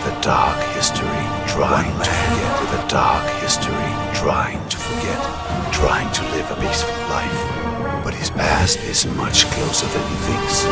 a dark history, trying to forget. With a dark history, trying to forget. Trying to live a peaceful life. But his past is much closer than he thinks.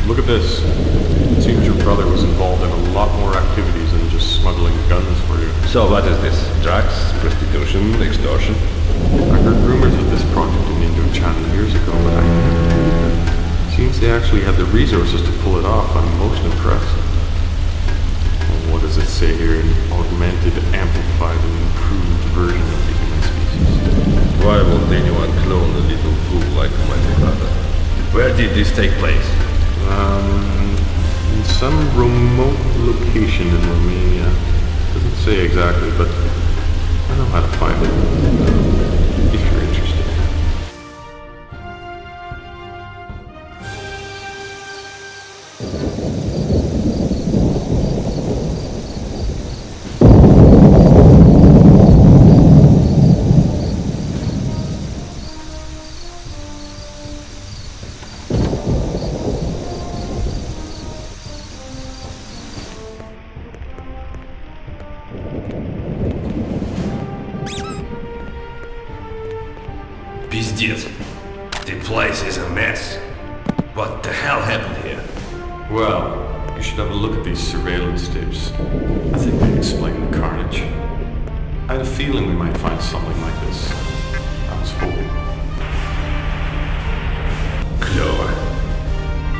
Look at this. It seems your brother was involved in a lot more activities than just smuggling guns for you. So what is this? Drugs, prostitution, extortion? I heard rumors of this project in Indochina years ago, but I never believed them. Seems they actually had the resources to pull it off. I'm most impressed. Well, what does it say here? An augmented, amplified, and improved version of the human species. Why would anyone clone a little fool like my brother? Where did this take place? In some remote location in Romania. Doesn't say exactly, but I know how to find it. If you're interested. Пиздец. The place is a mess. What the hell happened here? Well, you should have a look at these surveillance tapes. I think they explain the carnage. I had a feeling we might find something like this. I was hoping. Clover.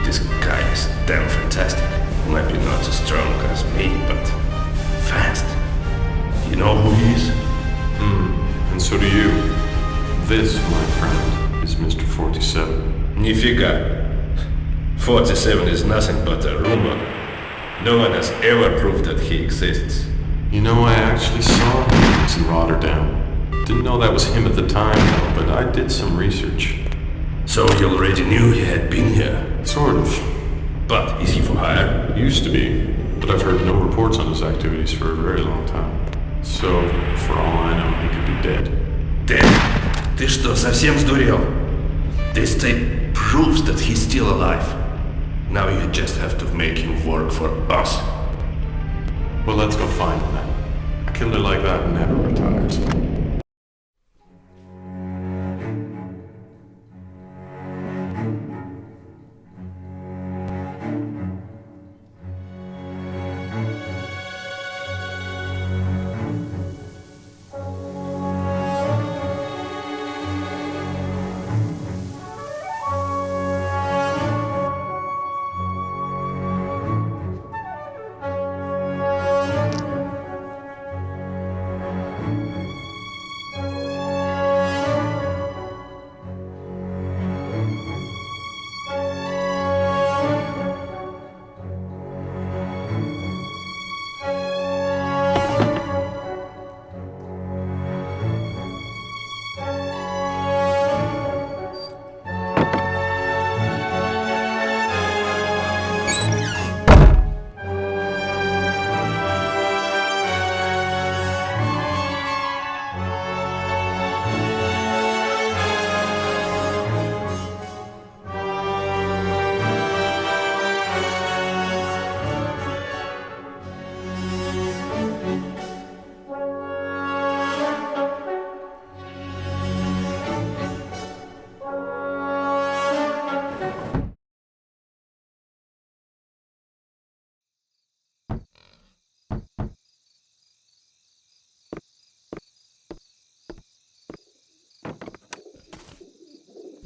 This guy is damn fantastic. Maybe not as strong as me, but fast. You know who he is? And so do you. This, my friend, is Mr. 47. Нифига. 47 is nothing but a rumor. No one has ever proved that he exists. You know, I actually saw him in Rotterdam. Didn't know that was him at the time, though, but I did some research. So you already knew he had been here? Sort of. But is he for hire? Used to be, but I've heard no reports on his activities for a very long time. So, for all I know, he could be dead. Dead? Ты что, совсем сдурел? This tape proves that he's still alive. Now you just have to make him work for us. Well, let's go find him then. A killer like that never retires.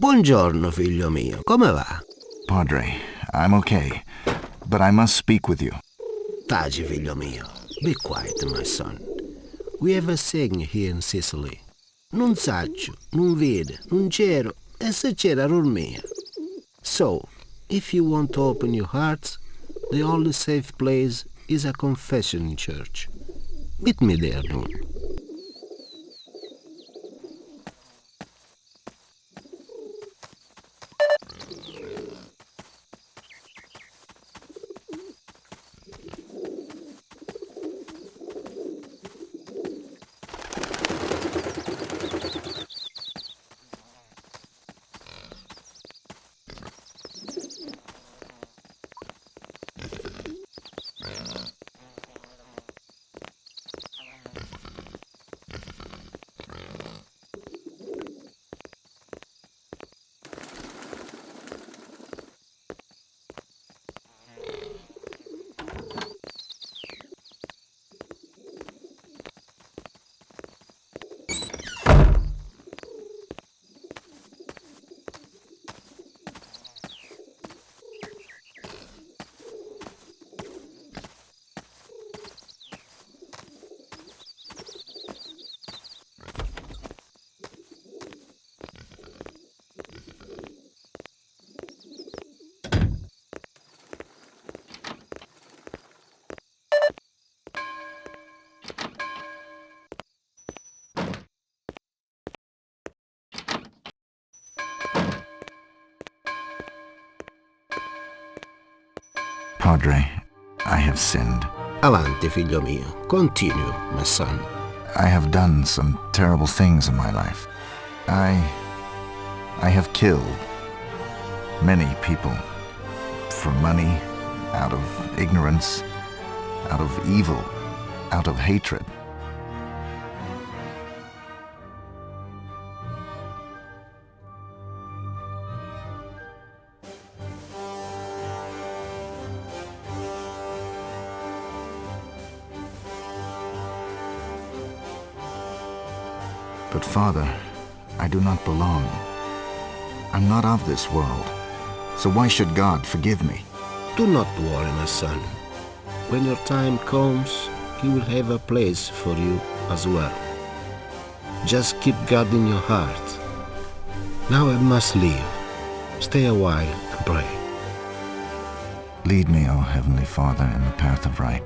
Buongiorno, figlio mio. Come va? Padre, I'm okay, but I must speak with you. Taci, figlio mio. Be quiet, my son. We have a saying here in Sicily. Non saccio, non vede, non c'ero, e se c'era dormia. So, if you want to open your hearts, the only safe place is a confession church. Meet me there noon. Padre, I have sinned. Avanti, figlio mio. Continue, my son. I have done some terrible things in my life. I have killed many people for money, out of ignorance, out of evil, out of hatred. But Father, I do not belong. I'm not of this world. So why should God forgive me? Do not worry, my son. When your time comes, He will have a place for you as well. Just keep God in your heart. Now I must leave. Stay a while and pray. Lead me, O Heavenly Father, in the path of right.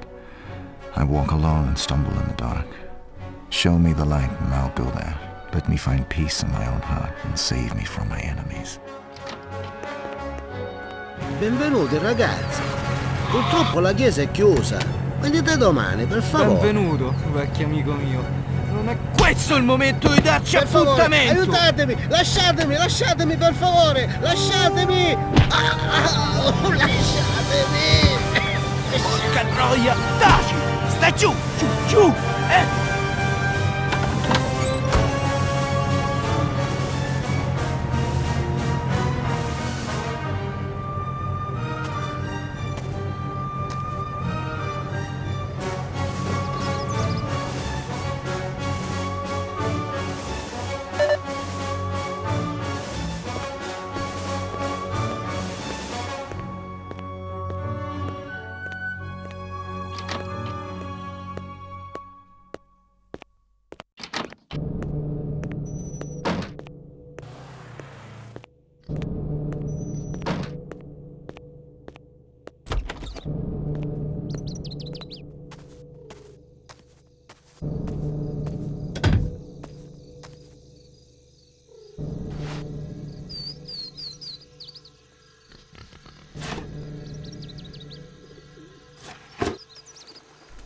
I walk alone and stumble in the dark. Show me the light and I'll go there. Let me find peace in my own heart and save me from my enemies. Benvenuti ragazzi. Purtroppo la chiesa è chiusa. Venite domani, per favore. Benvenuto, vecchio amico mio. Non è questo il momento di darci Per favore, appuntamento! aiutatemi! Lasciatemi, per favore! Lasciatemi! Lasciatemi! Porca troia! Taci! Stai giù! Giù!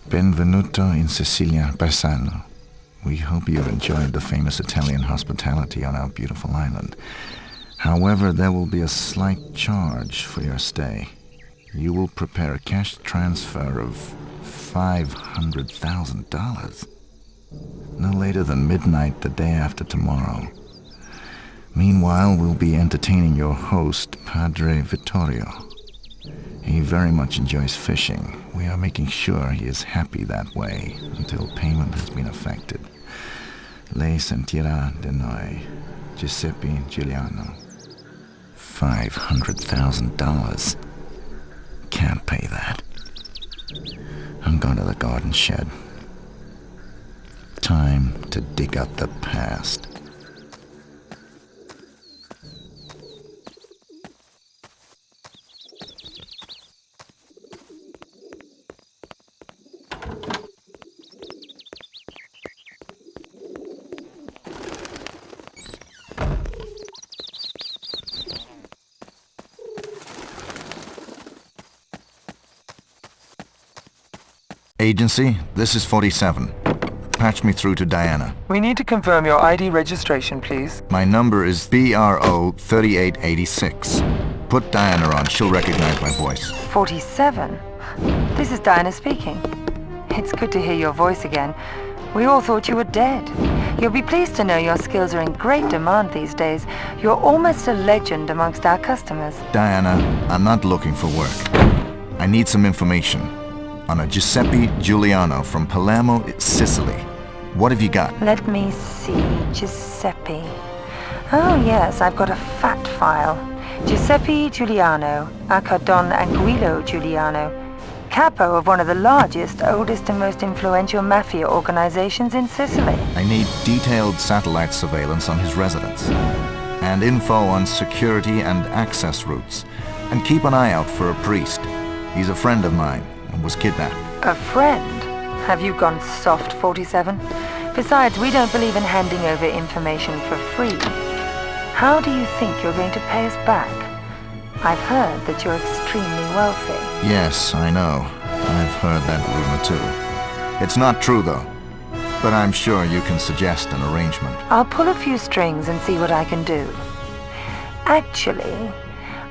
Benvenuto in Sicilia, Bassano. We hope you enjoyed the famous Italian hospitality on our beautiful island. However, there will be a slight charge for your stay. You will prepare a cash transfer of $500,000. No later than midnight the day after tomorrow. Meanwhile, we'll be entertaining your host, Padre Vittorio. He very much enjoys fishing. We are making sure he is happy that way until payment has been effected. Lei sentirà di noi, Giuseppe Giuliani. $500,000. Can't pay that. I'm going to the garden shed. Time to dig up the past. Agency, this is 47. Patch me through to Diana. We need to confirm your ID registration, please. My number is BRO 3886. Put Diana on, she'll recognize my voice. 47? This is Diana speaking. It's good to hear your voice again. We all thought you were dead. You'll be pleased to know your skills are in great demand these days. You're almost a legend amongst our customers. Diana, I'm not looking for work. I need some information on a Giuseppe Giuliani from Palermo, Sicily. What have you got? Let me see. Giuseppe. Oh yes, I've got a fat file. Giuseppe Giuliani, aka Don Anguillo Giuliani, capo of one of the largest, oldest and most influential mafia organizations in Sicily. I need detailed satellite surveillance on his residence, and info on security and access routes. And keep an eye out for a priest. He's a friend of mine and was kidnapped. A friend? Have you gone soft, 47? Besides, we don't believe in handing over information for free. How do you think you're going to pay us back? I've heard that you're extremely wealthy. Yes, I know. I've heard that rumor too. It's not true though, but I'm sure you can suggest an arrangement. I'll pull a few strings and see what I can do. Actually,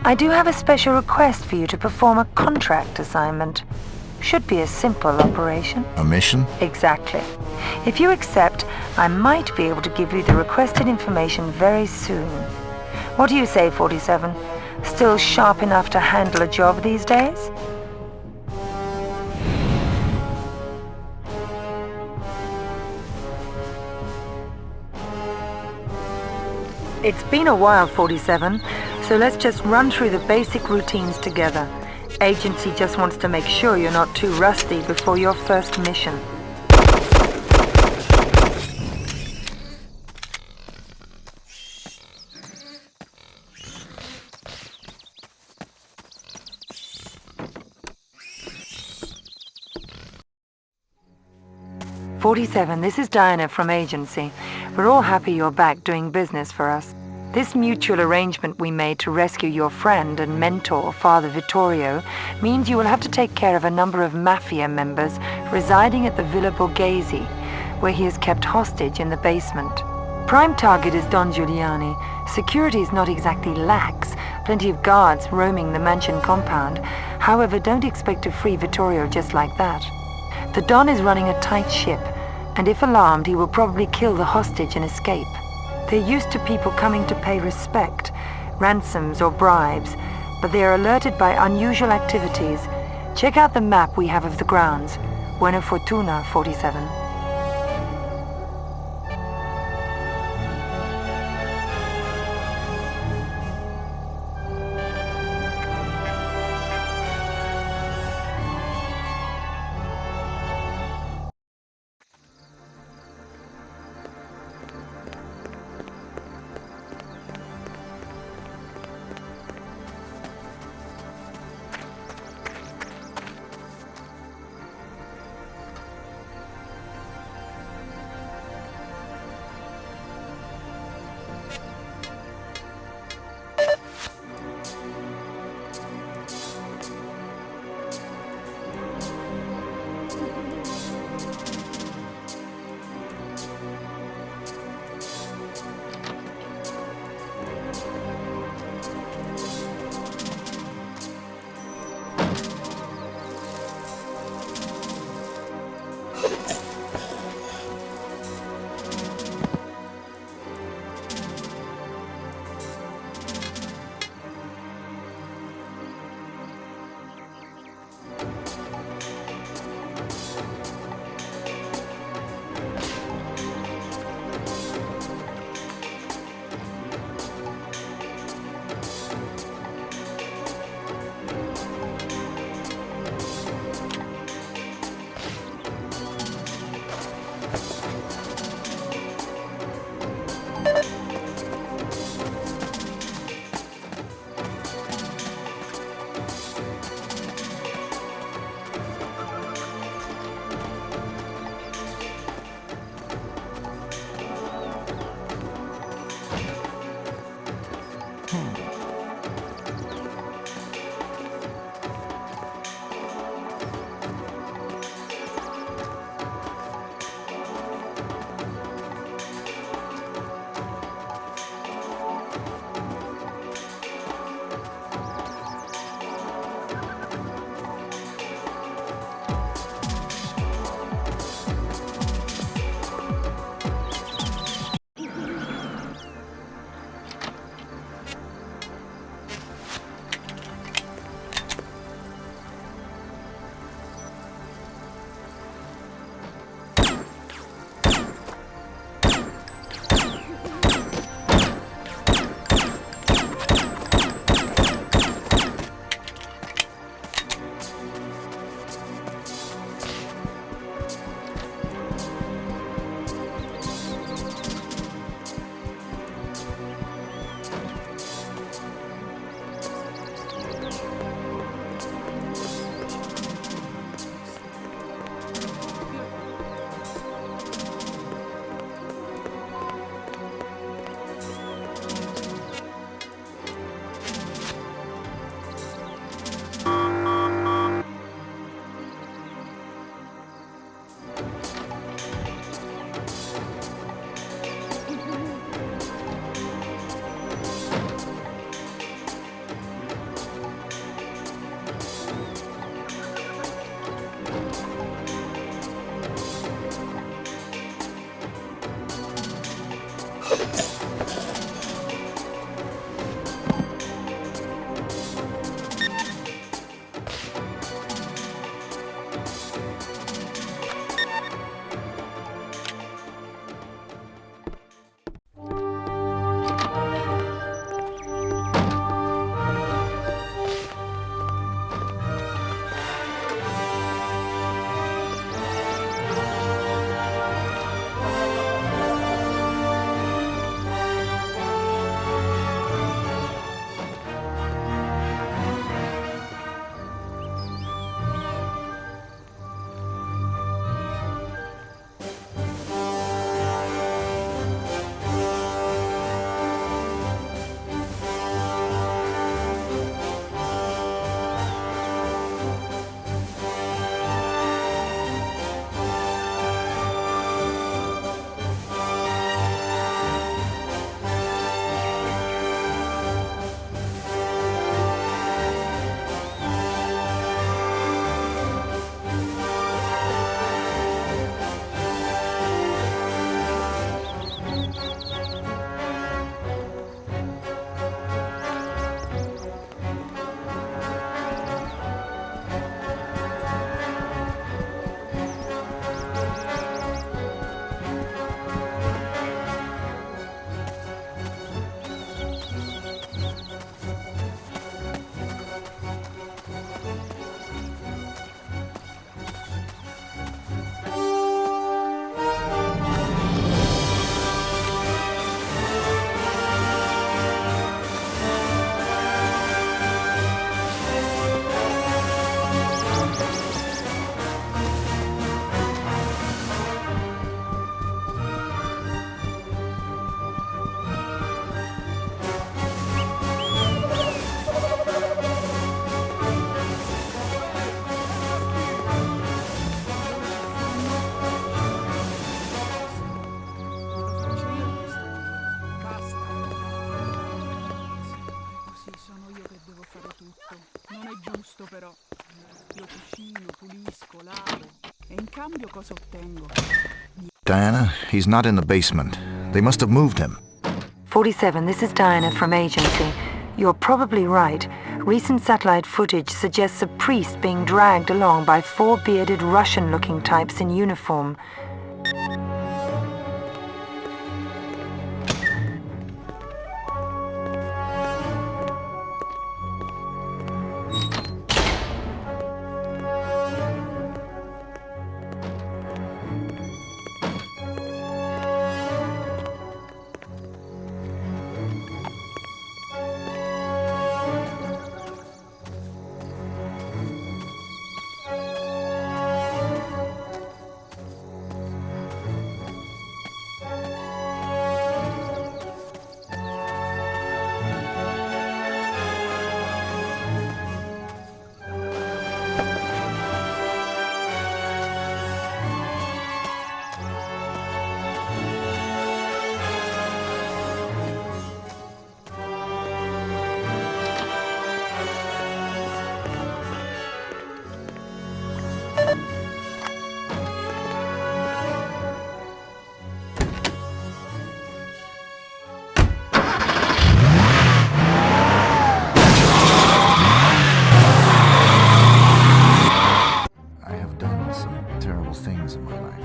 I do have a special request for you to perform a contract assignment. Should be a simple operation. A mission? Exactly. If you accept, I might be able to give you the requested information very soon. What do you say, 47? Still sharp enough to handle a job these days? It's been a while, 47, so let's just run through the basic routines together. Agency just wants to make sure you're not too rusty before your first mission. "47, this is Diana from Agency. We're all happy you're back doing business for us. This mutual arrangement we made to rescue your friend and mentor, Father Vittorio, means you will have to take care of a number of mafia members residing at the Villa Borghese, where he is kept hostage in the basement. Prime target is Don Giuliani. Security is not exactly lax, plenty of guards roaming the mansion compound. However, don't expect to free Vittorio just like that. The Don is running a tight ship, and if alarmed, he will probably kill the hostage and escape. They're used to people coming to pay respect, ransoms or bribes, but they are alerted by unusual activities. Check out the map we have of the grounds. Buona fortuna, 47. cambio cosa ottengo? Diana, he's not in the basement. They must have moved him. 47, this is Diana from agency. You're probably right. Recent satellite footage suggests a priest being dragged along by 4 bearded Russian-looking types in uniform.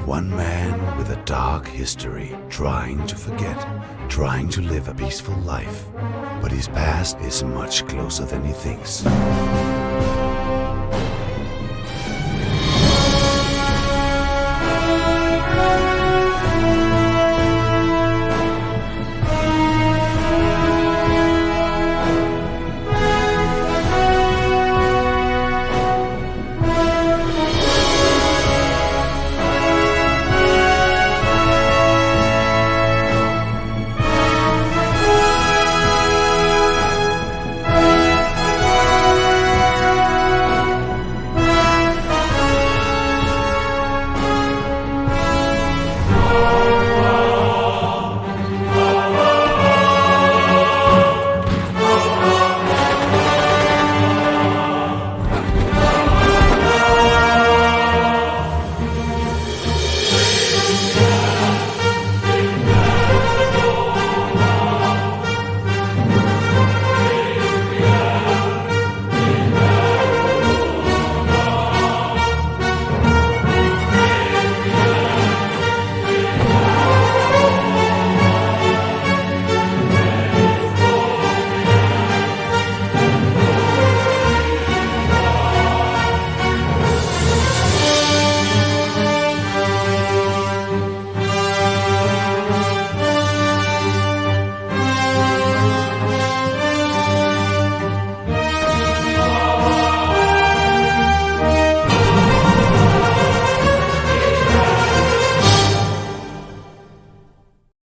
One man with a dark history, trying to forget, trying to live a peaceful life. But his past is much closer than he thinks.